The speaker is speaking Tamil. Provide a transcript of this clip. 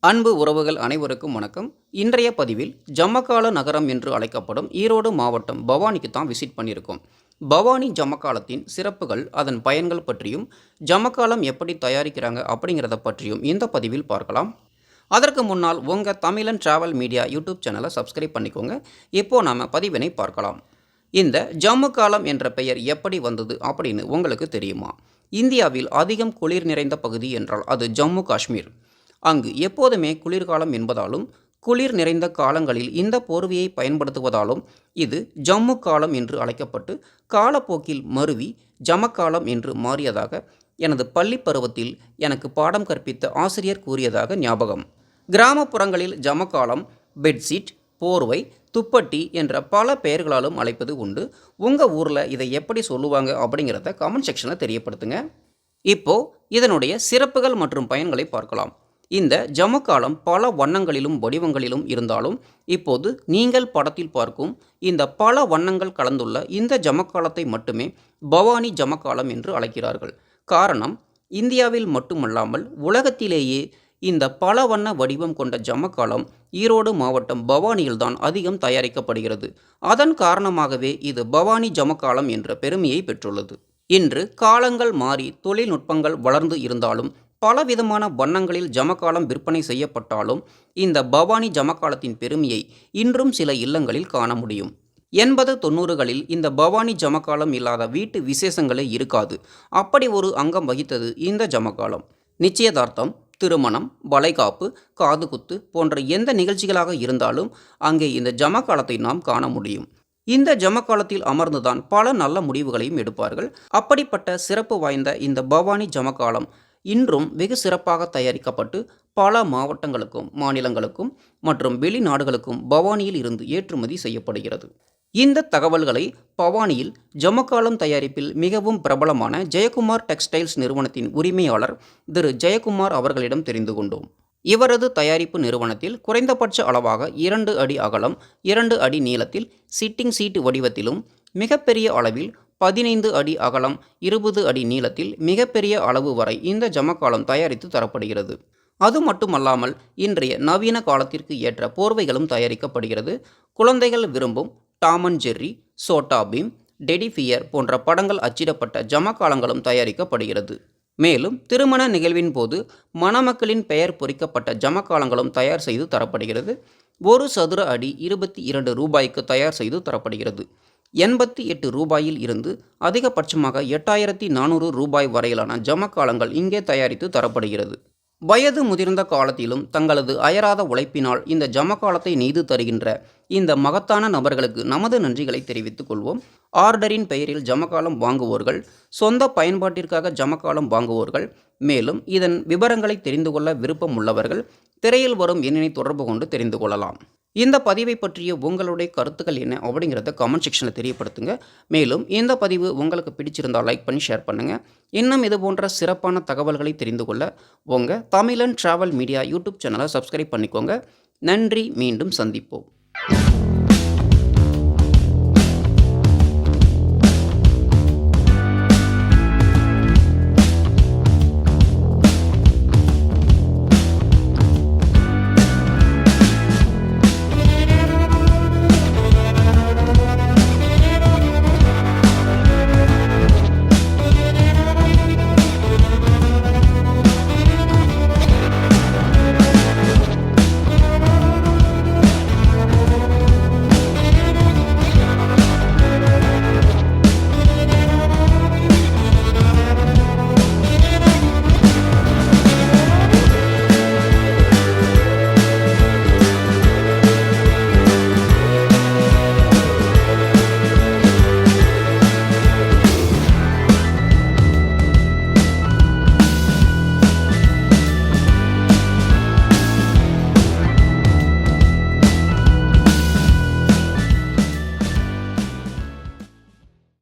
அன்பு உறவுகள் அனைவருக்கும் வணக்கம். இன்றைய பதிவில் ஜமக்கால நகரம் என்று அழைக்கப்படும் ஈரோடு மாவட்டம் பவானிக்கு தான் விசிட் பண்ணியிருக்கோம். பவானி ஜமக்காலத்தின் சிறப்புகள், அதன் பயன்கள் பற்றியும், ஜமக்காலம் எப்படி தயாரிக்கிறாங்க அப்படிங்கிறத பற்றியும் இந்த பதிவில் பார்க்கலாம். அதற்கு முன்னால் உங்கள் தமிழன் டிராவல் மீடியா யூடியூப் சேனலை சப்ஸ்கிரைப் பண்ணிக்கோங்க. இப்போ நாம் பதிவினை பார்க்கலாம். இந்த ஜம்மு காலம் என்ற பெயர் எப்படி வந்தது அப்படின்னு உங்களுக்கு தெரியுமா? இந்தியாவில் அதிகம் குளிர் நிறைந்த பகுதி என்றால் அது ஜம்மு காஷ்மீர். அங்கு எப்போதுமே குளிர்காலம் என்பதாலும், குளிர் நிறைந்த காலங்களில் இந்த போர்வையை பயன்படுத்துவதாலும் இது ஜம்மு காலம் என்று அழைக்கப்பட்டு காலப்போக்கில் மருவி ஜமக்காலம் என்று மாறியதாக எனது பள்ளி பருவத்தில் எனக்கு பாடம் கற்பித்த ஆசிரியர் கூறியதாக ஞாபகம். கிராமப்புறங்களில் ஜமக்காலம் பெட்ஷீட், போர்வை, துப்பட்டி என்ற பல பெயர்களாலும் அழைப்பது உண்டு. உங்கள் ஊரில் இதை எப்படி சொல்லுவாங்க அப்படிங்கிறத கமெண்ட் செக்ஷனில் தெரியப்படுத்துங்க. இப்போது இதனுடைய சிறப்புகள் மற்றும் பயன்களை பார்க்கலாம். இந்த ஜமக்காலம் பல வண்ணங்களிலும் வடிவங்களிலும் இருந்தாலும், இப்போது நீங்கள் படத்தில் பார்க்கும் இந்த பல வண்ணங்கள் கலந்துள்ள இந்த ஜமக்காலத்தை மட்டுமே பவானி ஜமக்காலம் என்று அழைக்கிறார்கள். காரணம், இந்தியாவில் மட்டுமல்லாமல் உலகத்திலேயே இந்த பல வண்ண வடிவம் கொண்ட ஜமக்காலம் ஈரோடு மாவட்டம் பவானியில்தான் அதிகம் தயாரிக்கப்படுகிறது. அதன் காரணமாகவே இது பவானி ஜமக்காலம் என்ற பெருமையை பெற்றுள்ளது. இன்று காலங்கள் மாறி தொழில்நுட்பங்கள் வளர்ந்து இருந்தாலும், பலவிதமான வண்ணங்களில் ஜமக்காலம் விற்பனை செய்யப்பட்டாலும், இந்த பவானி ஜமக்காலத்தின் பெருமையை இன்றும் சில இல்லங்களில் காண முடியும். 80-90களில் இந்த பவானி ஜமக்காலம் இல்லாத வீட்டு விசேஷங்களே இருக்காது. அப்படி ஒரு அங்கம் வகித்தது இந்த ஜமக்காலம். நிச்சயதார்த்தம், திருமணம், வளைகாப்பு, காதுகுத்து போன்ற எந்த நிகழ்ச்சிகளாக இருந்தாலும் அங்கே இந்த ஜமக்காலத்தை நாம் காண முடியும். இந்த ஜமக்காலத்தில் அமர்ந்துதான் பல நல்ல முடிவுகளையும் எடுப்பார்கள். அப்படிப்பட்ட சிறப்பு வாய்ந்த இந்த பவானி ஜமக்காலம் இன்றும் வெகு சிறப்பாக தயாரிக்கப்பட்டு பல மாவட்டங்களுக்கும், மாநிலங்களுக்கும் மற்றும் வெளிநாடுகளுக்கும் பவானியில் இருந்து ஏற்றுமதி செய்யப்படுகிறது. இந்த தகவல்களை பவானியில் ஜமக்காலம் தயாரிப்பில் மிகவும் பிரபலமான ஜெயக்குமார் டெக்ஸ்டைல்ஸ் நிறுவனத்தின் உரிமையாளர் திரு ஜெயக்குமார் அவர்களிடம் தெரிந்து கொண்டோம். இவரது தயாரிப்பு நிறுவனத்தில் குறைந்தபட்ச அளவாக 2 அடி அகலம், 2 அடி நீளத்தில் சிட்டிங் சீட்டு வடிவத்திலும், மிகப்பெரிய அளவில் 15 அடி அகலம், 20 அடி நீளத்தில் மிகப்பெரிய அளவு வரை இந்த ஜமக்காலம் தயாரித்து தரப்படுகிறது. அது மட்டுமல்லாமல் இன்றைய நவீன காலத்திற்கு ஏற்ற போர்வைகளும் தயாரிக்கப்படுகிறது. குழந்தைகள் விரும்பும் Tom and Jerry, Chhota Bheem, teddy bear போன்ற படங்கள் அச்சிடப்பட்ட ஜமக்காலங்களும் தயாரிக்கப்படுகிறது. மேலும் திருமண நிகழ்வின் போது மணமக்களின் பெயர் பொறிக்கப்பட்ட ஜமக்காலங்களும் தயார் செய்து தரப்படுகிறது. 1 சதுர அடி 22 ரூபாய்க்கு தயார் செய்து தரப்படுகிறது. 88 ரூபாயில் இருந்து அதிகபட்சமாக 8400 ரூபாய் வரையிலான ஜமக்காலங்கள் இங்கே தயாரித்து தரப்படுகிறது. வயது முதிர்ந்த காலத்திலும் தங்களது அயராத உழைப்பினால் இந்த ஜமக்காலத்தை நெய்து தருகின்ற இந்த மகத்தான நபர்களுக்கு நமது நன்றிகளை தெரிவித்துக் கொள்வோம். ஆர்டரின் பெயரில் ஜமக்காலம் வாங்குவோர்கள், சொந்த பயன்பாட்டிற்காக ஜமக்காலம் வாங்குவோர்கள், மேலும் இதன் விவரங்களை தெரிந்து கொள்ள விருப்பம் உள்ளவர்கள் திரையில் வரும் எண்ணினை தொடர்பு கொண்டு தெரிந்து கொள்ளலாம். இந்த பதிவை பற்றிய உங்களுடைய கருத்துக்கள் என்ன அப்படிங்கிறத கமெண்ட் செக்ஷனில் தெரியப்படுத்துங்க. மேலும் இந்த பதிவு உங்களுக்கு பிடிச்சிருந்தால் லைக் பண்ணி ஷேர் பண்ணுங்கள். இன்னும் இது போன்ற சிறப்பான தகவல்களை தெரிந்து கொள்ள உங்கள் தமிழன் டிராவல் மீடியா யூடியூப் சேனலை சப்ஸ்கிரைப் பண்ணிக்கோங்க. நன்றி. மீண்டும் சந்திப்போம்.